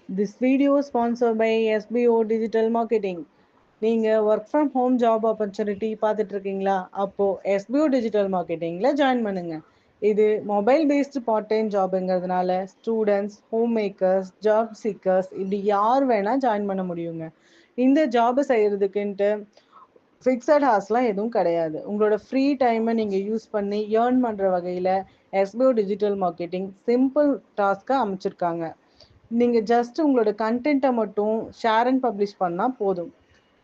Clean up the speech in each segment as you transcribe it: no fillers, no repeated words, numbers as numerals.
This video is sponsored by SBO Digital Marketing. நீங்கள் work from home job opportunity பார்த்துட்டு இருக்கீங்களா? அப்போது SBO digital மார்க்கெட்டிங்கில் ஜாயின் பண்ணுங்கள். இது மொபைல் பேஸ்டு பார்ட் டைம் ஜாபுங்கிறதுனால students, home makers, job seekers இப்படி யார் வேணால் ஜாயின் பண்ண முடியுங்க. இந்த ஜாபை செய்கிறதுக்குன்ட்டு ஃபிக்ஸட் ஹார்ஸ்லாம் எதுவும் கிடையாது. உங்களோட ஃப்ரீ டைமை நீங்கள் யூஸ் பண்ணி ஏர்ன் பண்ணுற வகையில் SBO டிஜிட்டல் மார்க்கெட்டிங் சிம்பிள் டாஸ்க்காக அமைச்சிருக்காங்க. நீங்கள் ஜஸ்ட் உங்களோட கண்டென்ட்டை மட்டும் ஷேர் அண்ட் பப்ளிஷ் பண்ணால் போதும்.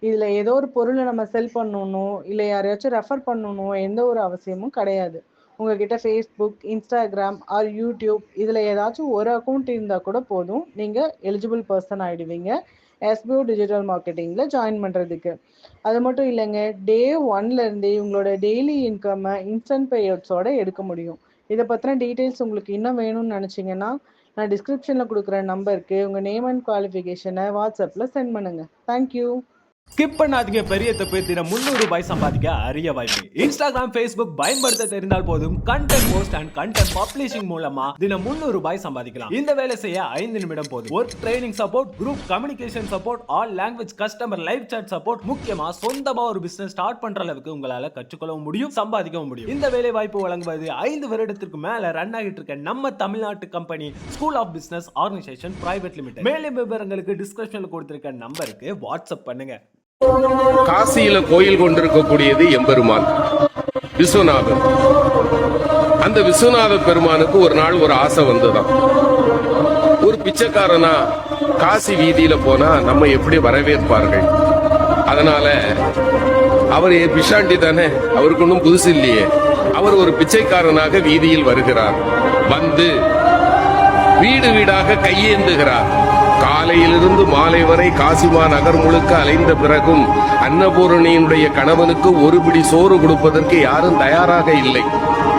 இதில் ஏதோ ஒரு பொருளை நம்ம செல் பண்ணணும், இல்லை யாரையாச்சும் ரெஃபர் பண்ணணும், எந்த ஒரு அவசியமும் கிடையாது. உங்ககிட்ட ஃபேஸ்புக், இன்ஸ்டாகிராம் ஆர் யூடியூப் இதில் ஏதாச்சும் ஒரு அக்கௌண்ட் இருந்தால் கூட போதும், நீங்கள் எலிஜிபிள் பர்சன் ஆகிடுவீங்க SBO டிஜிட்டல் மார்க்கெட்டிங்கில் ஜாயின் பண்ணுறதுக்கு. அது மட்டும் இல்லைங்க, டே 1லேருந்தே உங்களோட டெய்லி இன்கம்மை இன்ஸ்டன்ட் பேஅவுட்ஸோடு எடுக்க முடியும். இதை பற்றின டீட்டெயில்ஸ் உங்களுக்கு இன்னும் வேணும்னு நினச்சிங்கன்னா நான் டிஸ்கிரிப்ஷனில் கொடுக்குற நம்பருக்கு உங்கள் நேம் அண்ட் குவாலிஃபிகேஷனை வாட்ஸ்அப்பில் சென்ட் பண்ணுங்கள். தேங்க்யூ. ஸ்கிப் பண்ணாதீங்க. பெரிய தப்பு. தினம் 300 ரூபாய் சம்பாதிக்க அரிய வாய்ப்பு. இன்ஸ்டாகிராம், ஃபேஸ்புக் பயன்படுத்த தெரிந்தால் போதும், content post and content publishing மூலமா தினம் 300 ரூபாய் சம்பாதிக்கலாம். இந்த வேலை செய்ய 5 நிமிடம் போதும். Work training support, group communication support, all language customer live chat support, முக்கியமா சொந்தமா ஒரு பிசினஸ் ஸ்டார்ட் பண்ற அளவுக்கு உங்களால கற்றுக்கொள்ளவும் முடியும், சம்பாதிக்கவும் முடியும். இந்த வேலை வாய்ப்பு வழங்குவது 5 வருடத்திற்கு மேல ரன் ஆகிட்டு இருக்க நம்ம தமிழ்நாட்டு company school of business organisation private limited. மேலும் விவரங்களுக்கு டிஸ்கிரிப்ஷன்ல கொடுத்திருக்க நம்பருக்கு வாட்ஸ்அப் பண்ணுங்க. காசியில கோயில் கொண்டிருக்கக்கூடியது எம்பெருமான் விஸ்வநாதன். அந்த விஸ்வநாத பெருமானுக்கு ஒரு நாள் ஒரு ஆசை வந்துதான். ஒரு பிச்சைக்காரனா காசி வீதியில போனா நம்ம எப்படி வரவேற்பார்கள்? அதனால அவர் பிஷாண்டி தானே, அவருக்கு ஒன்றும் புதுசு இல்லையே. அவர் ஒரு பிச்சைக்காரனாக வீதியில் வருகிறார். வந்து வீடு வீடாக கையேந்துகிறார். காலையிலிருந்து மாலை வரை காசிமா நகர் முழுக்க அலைந்த பிறகும் அன்னபூரணியினுடைய கணவனுக்கு ஒரு பிடி சோறு கொடுப்பதற்கு யாரும் தயாராக இல்லை.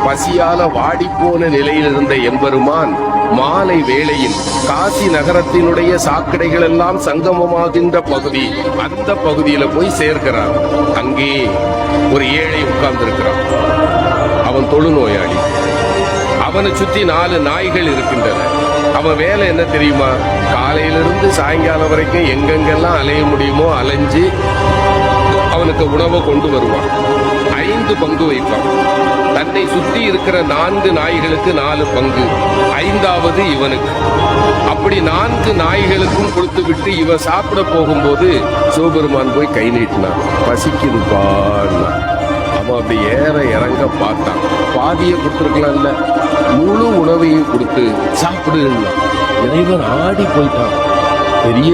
பசியால வாடிப்போன நிலையில் இருந்த எம்பெருமான் மாலை வேளையில் காசி நகரத்தினுடைய சாக்கடைகள் எல்லாம் சங்கமமாகின்ற பகுதி, அந்த பகுதியில போய் சேர்க்கிறார். அங்கே ஒரு ஏழை உட்கார்ந்திருக்கிறான். அவன் தொழுநோயாளி. அவனை சுத்தி 4 நாய்கள் இருக்கின்றன. அவன் வேலை என்ன தெரியுமா? காலையிலிருந்து சாயங்காலம் வரைக்கும் எங்கெங்கெல்லாம் அலைய முடியுமோ அலைஞ்சு அவனுக்கு உணவை கொண்டு வருவான். 5 பங்கு வைப்பான். தன்னை சுத்தி இருக்கிற 4 நாய்களுக்கு 4 பங்கு, 5வது இவனுக்கு. அப்படி 4 நாய்களுக்கும் கொடுத்து விட்டு இவன் சாப்பிட போகும்போது சிவபெருமான் போய் கை நீட்டினான். பசிக்குதுப்பான்னா அவன் அப்படி ஏற இறங்க பார்த்தான். பாதியை கொடுத்துருக்கலாம்ல, முழு உணவையும் கொடுத்து சாப்பிடு. இறைவன் ஆடி போயிட்டான். பெரிய